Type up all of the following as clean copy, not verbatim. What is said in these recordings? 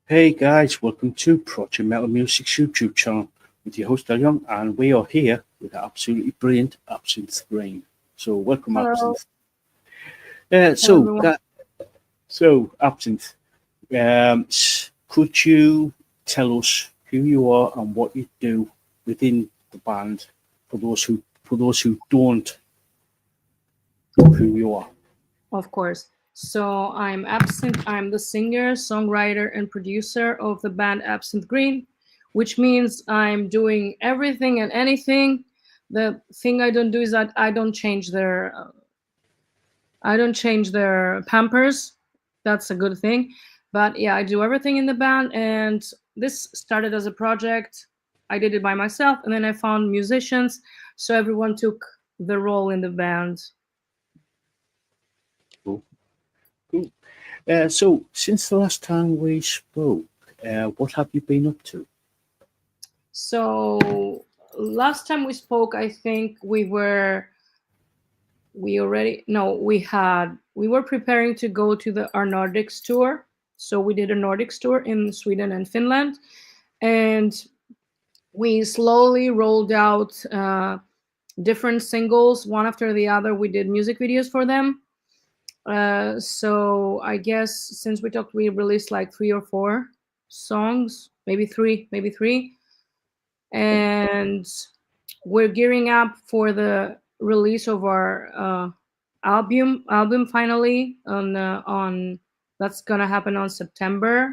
Hey guys, welcome to Project Metal Music's YouTube channel with your host Young, and we are here with the absolutely brilliant Absinthe Green. So welcome, Hello, Absinthe. Uh, hello so, everyone. that, so Absinthe, could you tell us who you are and what you do within the band for those who don't know who you are? Of course. So I'm Absinthe. I'm the singer, songwriter, and producer of the band Absinthe Green, which means I'm doing everything and anything. The thing I don't do is that I don't change their pampers. That's a good thing. But yeah, I do everything in the band, and this started as a project. I did it by myself, and then I found musicians, so everyone took the role in the band. Cool. Cool. So, since the last time we spoke, what have you been up to? So last time we spoke, I think we already no we were preparing to go to the our Nordics tour. So we did a Nordics tour in Sweden and Finland, and we slowly rolled out different singles one after the other. We did music videos for them. So I guess since we talked, we released like three or four songs, maybe three, and we're gearing up for the release of our album finally on that's gonna happen on September,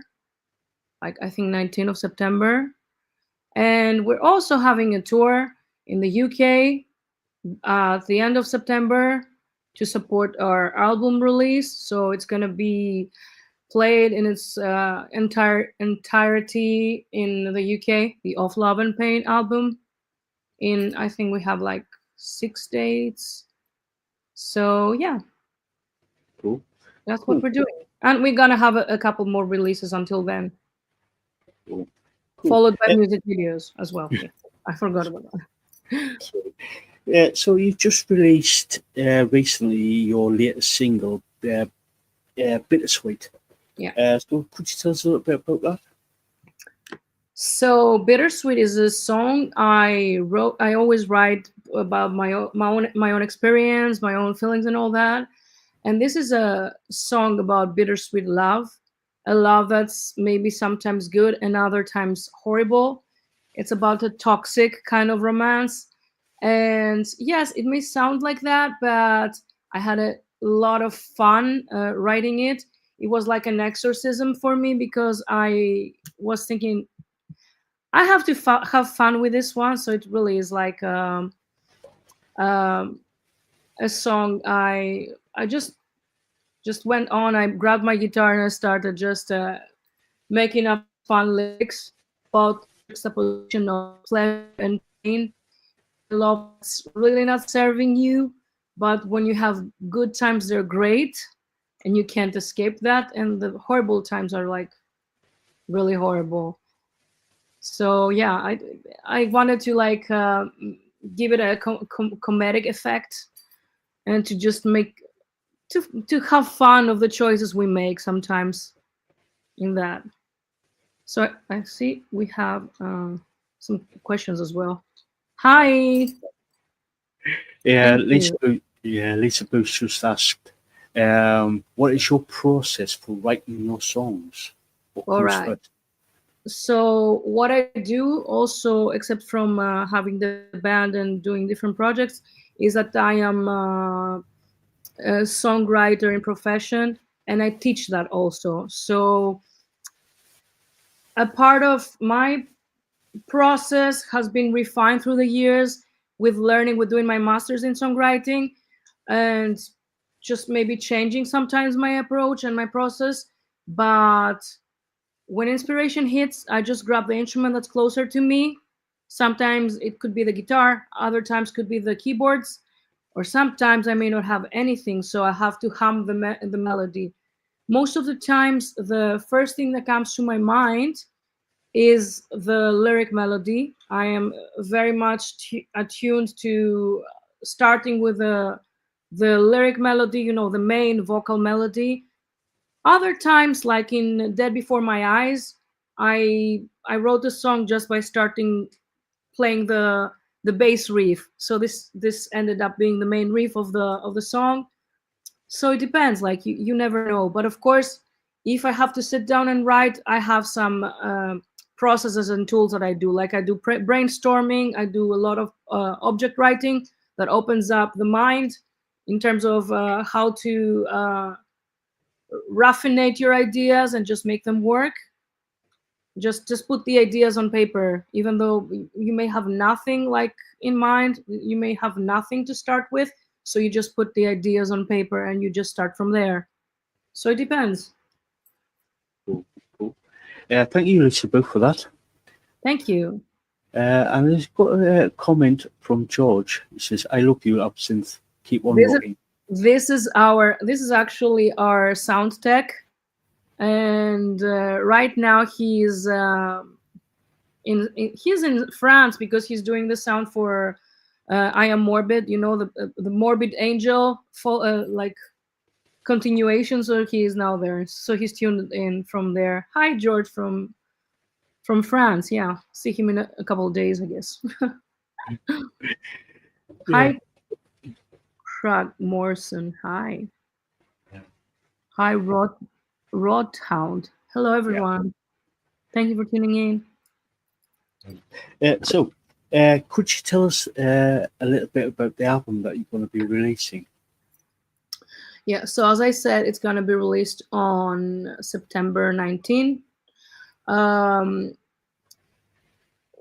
like I think 19th of September. And we're also having a tour in the UK at the end of September to support our album release. So it's gonna be played in its entirety in the UK, the Of Love and Pain album. In I think we have like 6 dates. So yeah, Cool. that's what Cool. we're doing, and we're gonna have a couple more releases until then, Cool. Cool. followed by Uh, music videos as well. Yeah, I forgot about that. so you've just released recently your latest single, "Bittersweet." Yeah. So could you tell us a little bit about that? So Bittersweet is a song I wrote. I always write about my own experience, my own feelings, and all that. And this is a song about bittersweet love, a love that's maybe sometimes good and other times horrible. It's about a toxic kind of romance. And yes, it may sound like that, but I had a lot of fun writing it. It was like an exorcism for me because I was thinking I have to have fun with this one. So it really is like um, a song I just went on. I grabbed my guitar and I started just making up fun lyrics about juxtaposition of pleasure and pain. Love that's really not serving you, but when you have good times, they're great, and you can't escape that. And the horrible times are like really horrible. So yeah, I wanted to like give it a comedic effect and to just make to have fun of the choices we make sometimes in that. So I see we have some questions as well. Hi. Yeah, Thank you. Lisa Booth just asked, what is your process for writing your songs? What All comes right. first? So what I do also, except from having the band and doing different projects, is that I am a songwriter in profession, and I teach that also. So a part of my process has been refined through the years with learning, with doing my master's in songwriting, and just maybe changing sometimes my approach and my process. But when inspiration hits, I just grab the instrument that's closer to me. Sometimes it could be the guitar, other times could be the keyboards, or sometimes I may not have anything, so I have to hum the melody. Most of the times, the first thing that comes to my mind is the lyric melody. I am very much attuned to starting with the lyric melody, the main vocal melody. Other times, like in Dead Before My Eyes, I wrote the song just by starting playing the bass riff. So this ended up being the main riff of the song. So it depends. Like you never know. But of course, if I have to sit down and write, I have some processes and tools that I do. Like I do brainstorming. I do a lot of object writing that opens up the mind in terms of how to raffinate your ideas and just make them work. Just put the ideas on paper, even though you may have nothing like in mind. You may have nothing to start with, so you just put the ideas on paper and you just start from there. So it depends. Cool, cool. Thank you, Lisaboo, for that. Thank you. And there's got a comment from George. He says, "I love you, Absinthe. Keep on This is rocking." this is actually our sound tech, and right now he's he's in France because he's doing the sound for I Am Morbid. You know, the Morbid Angel like continuation. So he is now there. So he's tuned in from there. Hi, George from France. Yeah, see him in a couple of days, I guess. Yeah. Hi, Craig Morrison. Hi. Yeah. Hi, Rodhound. Hello, everyone. Thank you for tuning in. So, could you tell us a little bit about the album that you're going to be releasing? Yeah, so as I said, it's going to be released on September 19.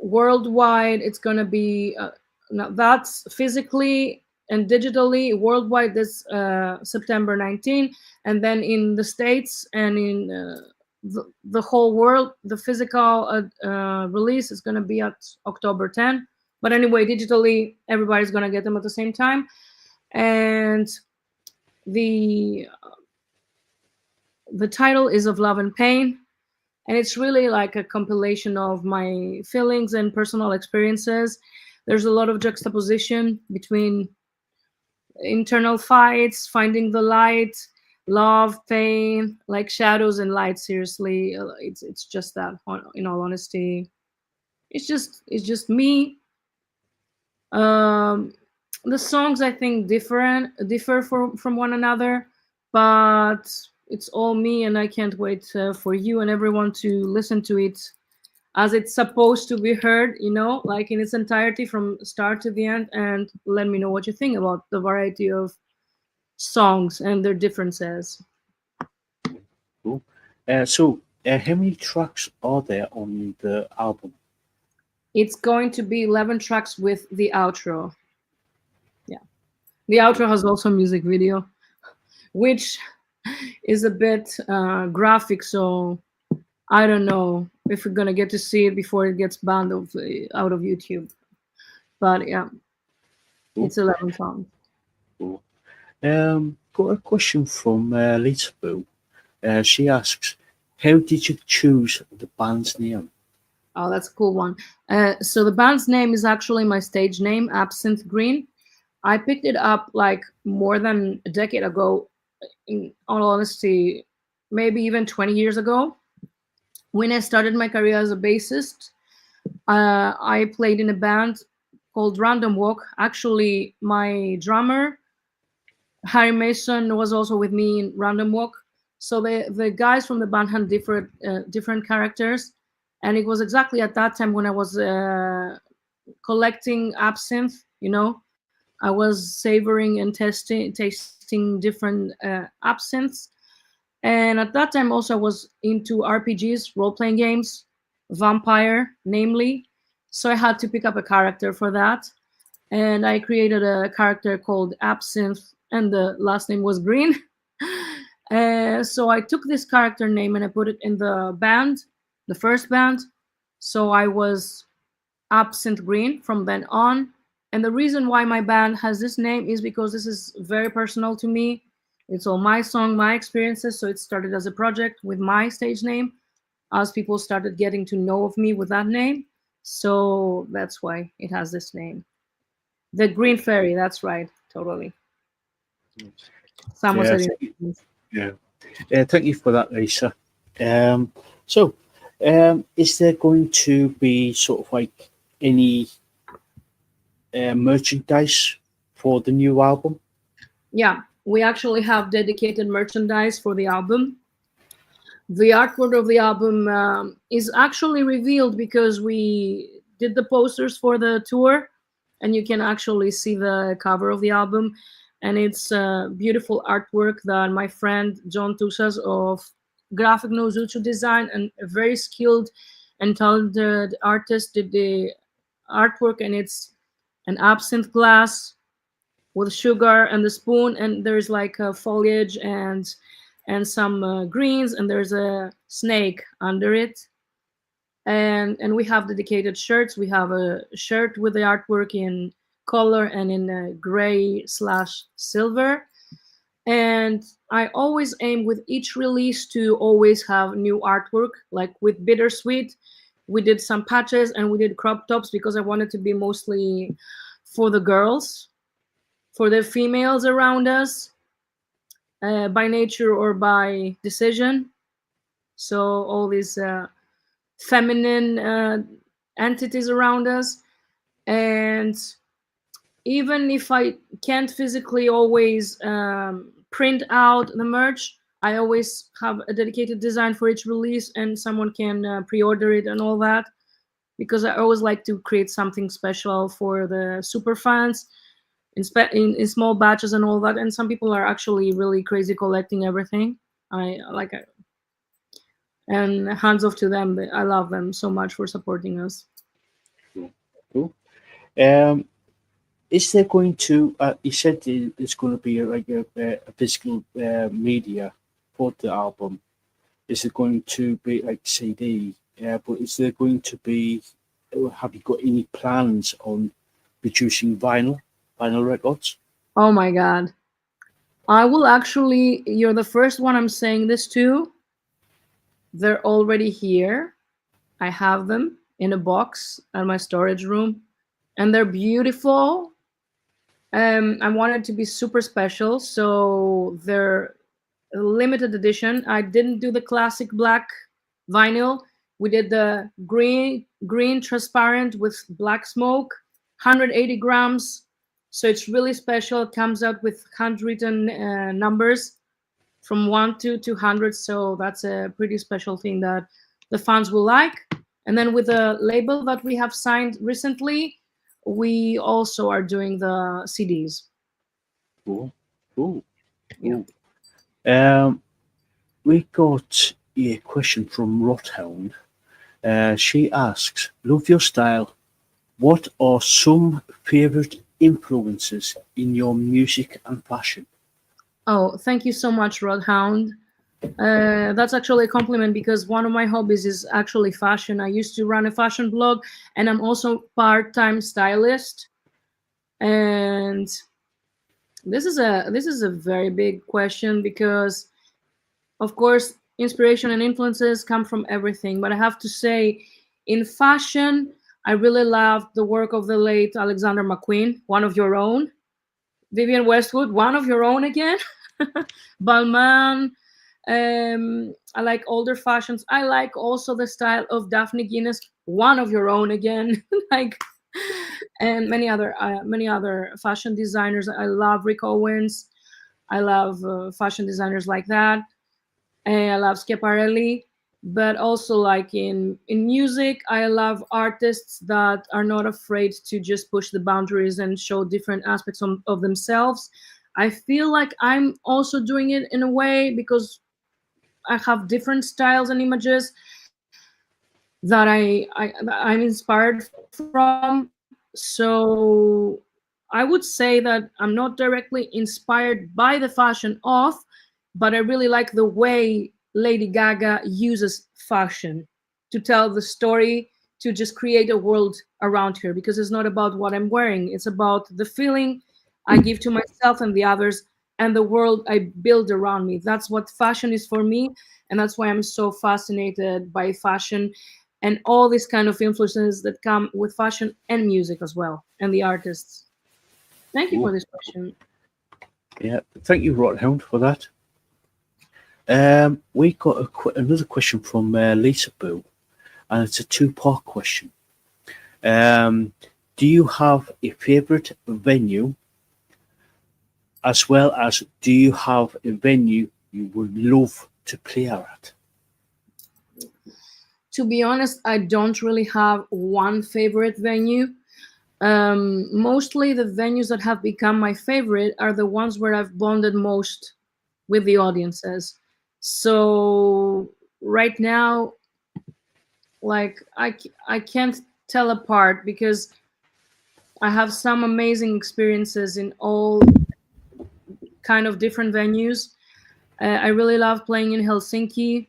Worldwide, it's going to be, now that's physically and digitally worldwide this September 19. And then in the States and in the whole world, the physical release is going to be at October 10. But anyway, digitally, everybody's going to get them at the same time. And the title is Of Love and Pain, and it's really like a compilation of my feelings and personal experiences. There's a lot of juxtaposition between internal fights, finding the light, love, pain, like shadows and light. Seriously, it's just that. In all honesty, it's just me. The songs, I think, differ from one another, but it's all me, and I can't wait for you and everyone to listen to it as it's supposed to be heard, like in its entirety from start to the end, and let me know what you think about the variety of songs and their differences. Cool. So, how many tracks are there on the album? It's going to be 11 tracks with the outro. Yeah. The outro has also a music video, which is a bit graphic, so I don't know if we're gonna get to see it before it gets banned out of YouTube. But yeah, Cool. it's 11 songs. Cool. Got a question from Lisaboo. She asks, "How did you choose the band's name?" Oh, that's a cool one. So the band's name is actually my stage name, Absinthe Green. I picked it up like more than a decade ago, in all honesty, maybe even 20 years ago. When I started my career as a bassist, I played in a band called Random Walk. Actually, my drummer, Harry Mason, was also with me in Random Walk. So the guys from the band had different characters. And it was exactly at that time when I was collecting absinthe, I was savoring and tasting different absinthes. And at that time also I was into RPGs, role-playing games, vampire, namely. So I had to pick up a character for that. And I created a character called Absinthe, and the last name was Green. So I took this character name and I put it in the band, the first band. So I was Absinthe Green from then on. And the reason why my band has this name is because this is very personal to me. It's all my song, my experiences. So it started as a project with my stage name as people started getting to know of me with that name. So that's why it has this name. The Green Fairy, that's right, totally. Someone Yeah, said thank you for that, Lisa. So, Is there going to be sort of like any merchandise for the new album? Yeah, we actually have dedicated merchandise for the album. The artwork of the album is actually revealed because we did the posters for the tour, and you can actually see the cover of the album. And it's beautiful artwork that my friend John Tusas of Graphic no Jutsu Design, and a very skilled and talented artist, did the artwork. And it's an absinthe glass with sugar and the spoon, and there's like a foliage and some greens, and there's a snake under it. And we have dedicated shirts. We have a shirt with the artwork in color and in gray slash silver. And I always aim with each release to always have new artwork. Like with Bittersweet, we did some patches and we did crop tops because I wanted to be mostly for the girls, for the females around us, by nature or by decision. So all these feminine entities around us. And even if I can't physically always print out the merch, I always have a dedicated design for each release, and someone can pre-order it and all that, because I always like to create something special for the super fans in small batches and all that. And some people are actually really crazy collecting everything. I like it. And hands off to them. I love them so much for supporting us. Cool. Um, is there going to? You said it's going to be like a physical media for the album. Is it going to be like CD? But is there going to be? Have you got any plans on producing vinyl records? Oh my god. I will actually, you're the first one I'm saying this to. They're already here. I have them in a box at my storage room, and they're beautiful. I want it to be super special, so they're a limited edition. I didn't do the classic black vinyl. We did the green transparent with black smoke, 180 grams. So it's really special. It comes out with handwritten numbers from 1 to 200. So that's a pretty special thing that the fans will like. And then with the label that we have signed recently, we also are doing the CDs. Cool. Cool. Yeah. We got a question from Rothound. She asks, "Love your style. What are some favorite influences in your music and fashion?" Oh, thank you so much, Rodhound. That's actually a compliment because one of my hobbies is actually fashion. I used to run a fashion blog, and I'm also part-time stylist. And this is a very big question because, of course, inspiration and influences come from everything. But I have to say, in fashion, I really love the work of the late Alexander McQueen, one of your own. Vivienne Westwood, one of your own again. Balmain. I like older fashions. I like also the style of Daphne Guinness, one of your own again. Like, and many other fashion designers. I love Rick Owens. I love fashion designers like that. I love Schiaparelli, but also like in music, I love artists that are not afraid to just push the boundaries and show different aspects of themselves. I feel like I'm also doing it in a way because I have different styles and images that I'm inspired from. So I would say that I'm not directly inspired by the fashion of, but I really like the way Lady Gaga uses fashion to tell the story, to just create a world around her, because it's not about what I'm wearing, it's about the feeling I give to myself and the others and the world I build around me. That's what fashion is for me, and that's why I'm so fascinated by fashion and all these kind of influences that come with fashion and music as well, and the artists. Thank you for Cool. this question. Yeah, thank you, Rothound, for that. We got another question from Lisaboo. and it's a two-part question. Um, do you have a favorite venue, as well as do you have a venue you would love to play at? To be honest, I don't really have one favorite venue. Mostly the venues that have become my favorite are the ones where I've bonded most with the audiences. So right now, like I can't tell apart because I have some amazing experiences in all kind of different venues. I really love playing in Helsinki.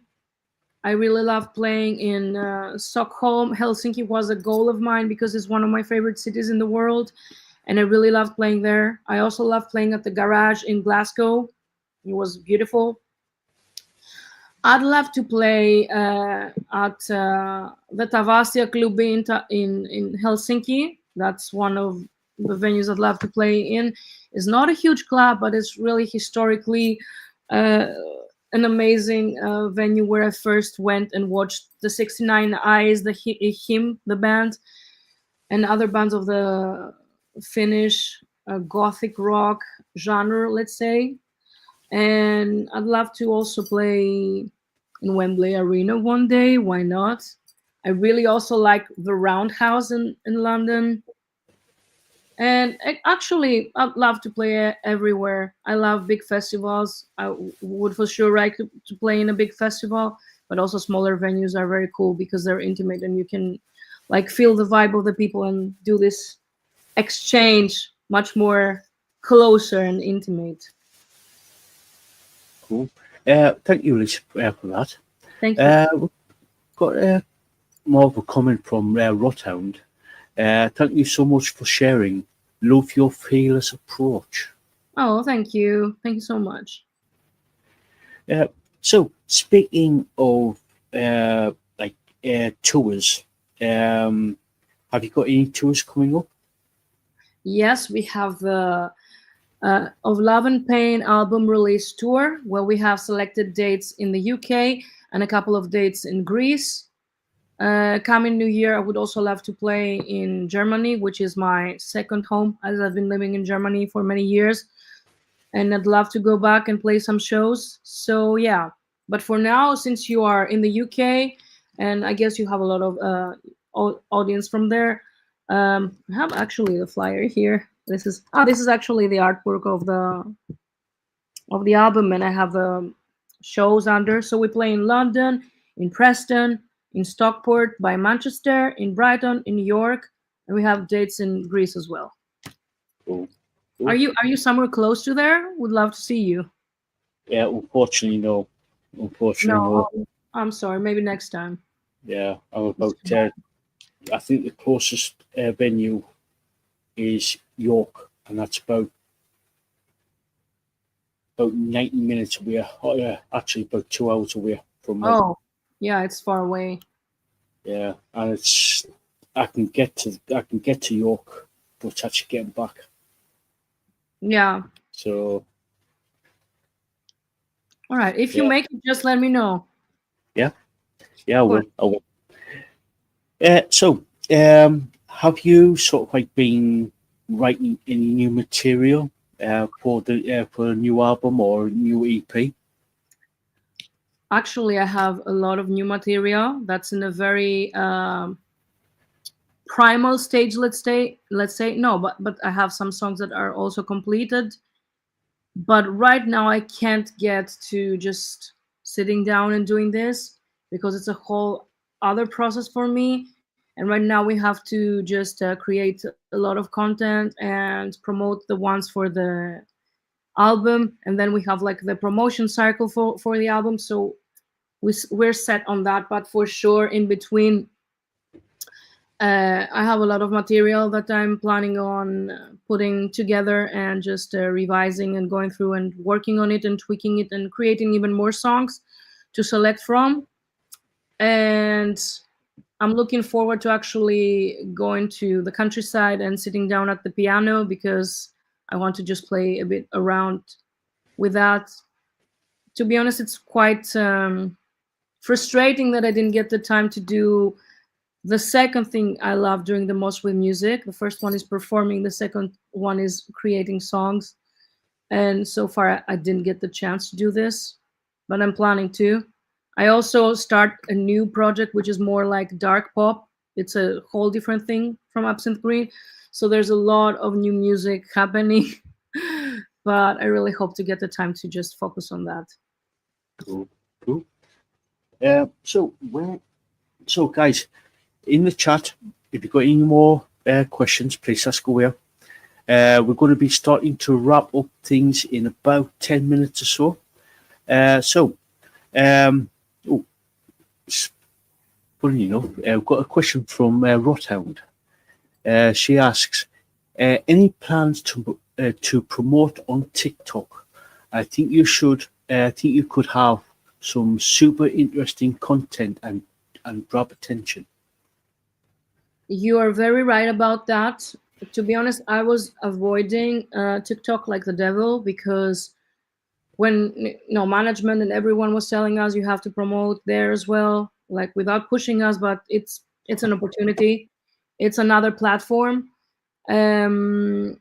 I really love playing in Stockholm. Helsinki was a goal of mine because it's one of my favorite cities in the world, and I really love playing there. I also love playing at the garage in Glasgow. It was beautiful. I'd love to play at the Tavasia Club in Helsinki. That's one of the venues I'd love to play in. It's not a huge club, but it's really historically uh, an amazing venue where I first went and watched the 69 Eyes, him, the band, and other bands of the Finnish gothic rock genre, let's say. And I'd love to also play in Wembley Arena one day. Why not? I really also like the Roundhouse in London. And actually, I'd love to play everywhere. I love big festivals. Would for sure like to play in a big festival, but also smaller venues are very cool because they're intimate and you can like feel the vibe of the people and do this exchange much more closer and intimate. Cool. Thank you, Liz, for that. Thank you. We've got more of a comment from Rothound. Thank you so much for sharing. Love your fearless approach. Oh, thank you. Thank you so much. Uh, so, speaking of like tours, have you got any tours coming up? Yes, we have the Of Love and Pain album release tour where we have selected dates in the UK and a couple of dates in Greece. Coming New Year, I would also love to play in Germany, which is my second home as I've been living in Germany for many years. And I'd love to go back and play some shows. So, yeah. But for now, since you are in the UK, and I guess you have a lot of audience from there, I have actually the flyer here. This is actually the artwork of the album, and I have the shows under. So we play in London, in Preston, in Stockport by Manchester, in Brighton, in New York, and we have dates in Greece as well. Cool. Are you somewhere close to there? Would love to see you. Yeah, unfortunately, no. Unfortunately, No, no. I'm sorry. Maybe next time. Yeah, I'm about. I think the closest venue is York, and that's about 90 minutes away. Oh, yeah, actually, about 2 hours away from me. Oh, yeah, it's far away. Yeah, and it's I can get to York, but it's actually getting back. Yeah. So All right. If you yeah, make it, just let me know. yeah, yeah. I Of course. will. I will. So, have you sort of like been writing any new material for a new album or new EP? Actually, I have a lot of new material that's in a very primal stage. Let's say no, but I have some songs that are also completed. But right now, I can't get to just sitting down and doing this because it's a whole other process for me. And right now, we have to just create a lot of content and promote the ones for the album, and then we have like the promotion cycle for the album. So we're set on that, but for sure in between I have a lot of material that I'm planning on putting together and just revising and going through and working on it and tweaking it and creating even more songs to select from. And I'm looking forward to actually going to the countryside and sitting down at the piano because I want to just play a bit around with that. To be honest, it's quite frustrating that I didn't get the time to do The second thing I love doing the most with music, the first one is performing, the second one is creating songs. And so far I didn't get the chance to do this, but I'm planning to. I also start a new project which is more like dark pop. It's a whole different thing from Absinthe Green, so there's a lot of new music happening. But I really hope to get the time to just focus on that. Cool, cool. So guys, in the chat, if you've got any more questions, please ask away. We're going to be starting to wrap up things in about 10 minutes or so. Um, oh, funny enough, we've got a question from Rothound. She asks, any plans to promote on TikTok? I think you should. I think you could have some super interesting content and grab attention. You are very right about that. To be honest, I was avoiding TikTok like the devil, because when management and everyone was telling us you have to promote there as well, like without pushing us, but it's an opportunity. It's another platform. Um,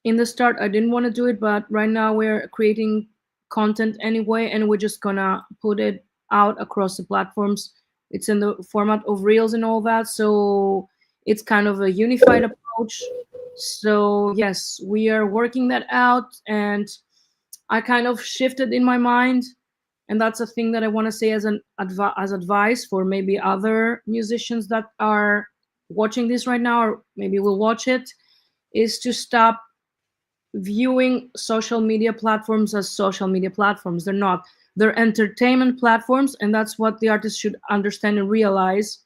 in the start, I didn't want to do it, but right now we're creating content anyway, and we're just gonna put it out across the platforms. It's in the format of reels and all that, so it's kind of a unified approach. So yes, we are working that out, and I kind of shifted in my mind, and that's a thing that I want to say as as advice for maybe other musicians that are watching this right now, or maybe will watch it, is to stop viewing social media platforms as social media platforms. They're not. They're entertainment platforms, and that's what the artists should understand and realize,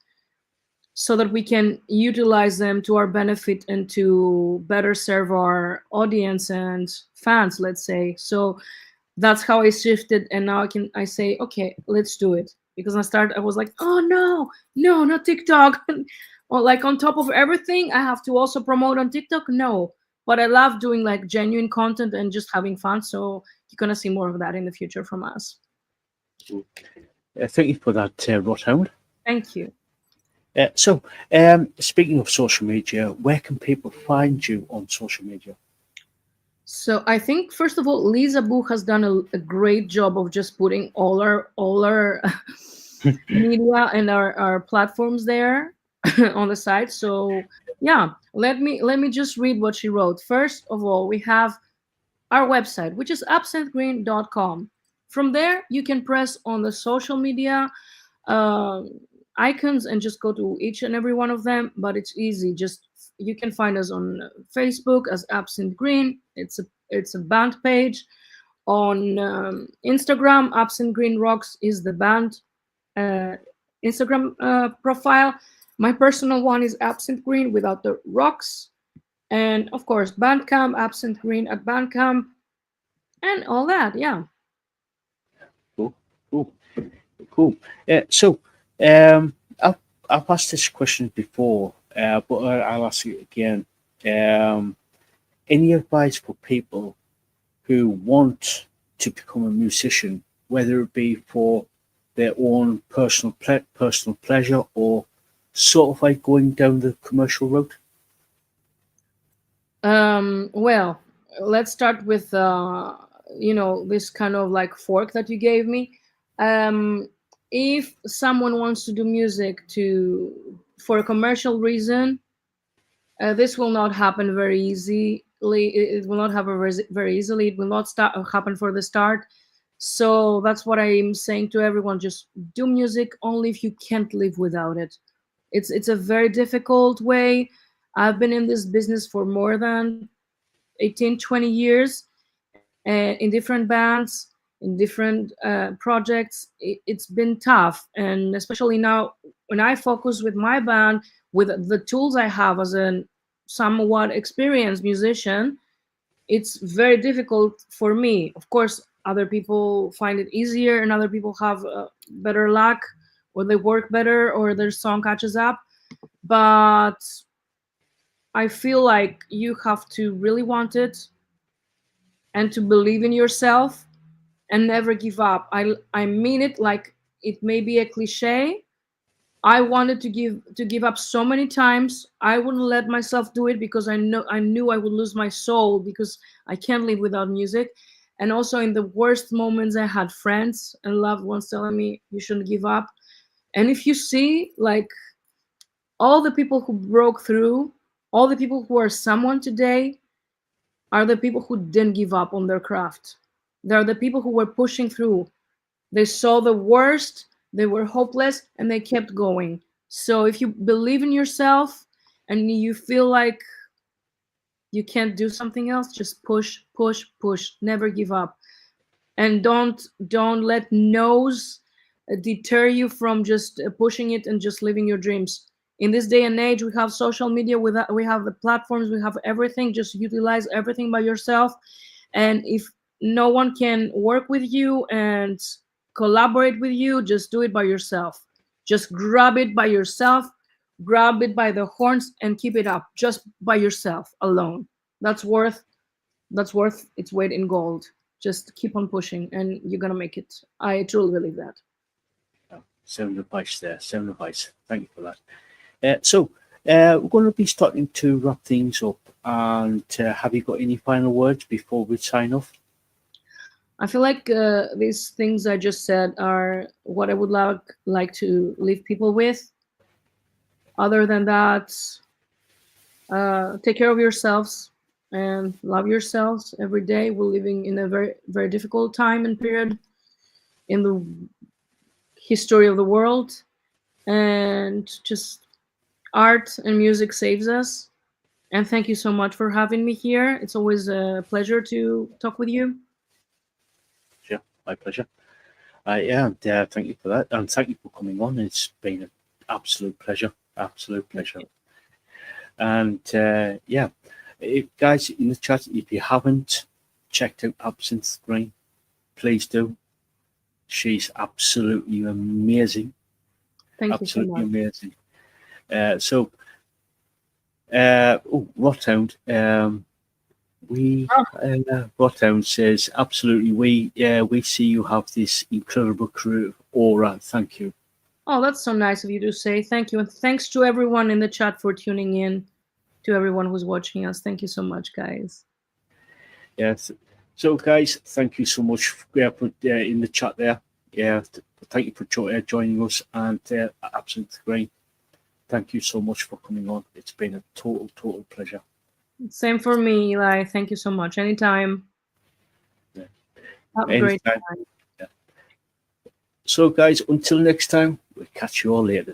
so that we can utilize them to our benefit and to better serve our audience and fans, let's say. So that's how I shifted, and now I say, okay, let's do it. Because I was like, oh no, no, not TikTok. Or like on top of everything, I have to also promote on TikTok. No, but I love doing like genuine content and just having fun. So you're gonna see more of that in the future from us. Thank you for that, Rothound. Thank you. Speaking of social media, where can people find you on social media? So I think first of all, Lisaboo has done a great job of just putting all our media and our platforms there on the site. So yeah, let me just read what she wrote. First of all, we have our website, which is absinthegreen.com. From there, you can press on the social media um, icons and just go to each and every one of them. But it's easy. Just you can find us on Facebook as Absinthe Green. It's a band page. On Instagram, Absinthe Green Rocks is the band uh, Instagram profile. My personal one is Absinthe Green without the rocks. And of course, Bandcamp, Absinthe Green at Bandcamp, and all that. Yeah. Cool, cool, cool. Um, I've, I've asked this question before, but I'll ask it again. Um, any advice for people who want to become a musician, whether it be for their own personal pleasure or sort of like going down the commercial route? Well, let's start with this kind of like fork that you gave me. If someone wants to do music to for a commercial reason, this will not happen very easily. It will not happen very easily. It will not happen for the start. So that's what I'm saying to everyone: just do music only if you can't live without it. It's a very difficult way. I've been in this business for more than 18, 20 years, and in different bands, in different projects. It's been tough, and especially now when I focus with my band with the tools I have as a somewhat experienced musician. It's very difficult for me. Of course, other people find it easier, and other people have better luck, or they work better, or their song catches up. But I feel like you have to really want it and to believe in yourself and never give up. I mean it. Like, it may be a cliche. I wanted to give up so many times. I wouldn't let myself do it because I knew I would lose my soul because I can't live without music. And also in the worst moments, I had friends and loved ones telling me you shouldn't give up. And if you see, like, all the people who broke through, all the people who are someone today, are the people who didn't give up on their craft. They're the people who were pushing through. They saw the worst, they were hopeless, and they kept going. So if you believe in yourself and you feel like you can't do something else, just push, push, push. Never give up. And don't let no's deter you from just pushing it and just living your dreams. In this day and age, we have social media, we have the platforms, we have everything. Just utilize everything by yourself. And if no one can work with you and collaborate with you, just do it by yourself. Just grab it by yourself, grab it by the horns, and keep it up just by yourself alone. That's worth that's worth its weight in gold. Just keep on pushing and you're gonna make it. I truly believe that. Sound advice there. Sound advice. Thank you for that. We're going to be starting to wrap things up. And have you got any final words before we sign off? I feel like these things I just said are what I would like to leave people with. Other than that, take care of yourselves and love yourselves every day. We're living in a very, very difficult time and period in the history of the world, and just art and music saves us. And thank you so much for having me here. It's always a pleasure to talk with you. Sure, my pleasure. Yeah, and, thank you for that. And thank you for coming on. It's been an absolute pleasure. Absolute pleasure. And yeah, guys in the chat, if you haven't checked out Absinthe Green, please do. She's absolutely amazing. Thank Absolutely you so much. amazing. Rothound. Rothound says absolutely. We see you have this incredible creative aura. Thank you. Oh, that's so nice of you to say. Thank you. And thanks to everyone in the chat for tuning in, to everyone who's watching us. Thank you so much, guys. Yes. So, guys, thank you so much for in the chat there. Yeah, thank you for joining us, and Absinthe Green. Thank you so much for coming on. It's been a total pleasure. Same for me, Eli. Thank you so much. Anytime. Yeah. Have a great time. Yeah. So, guys, until next time, we'll catch you all later.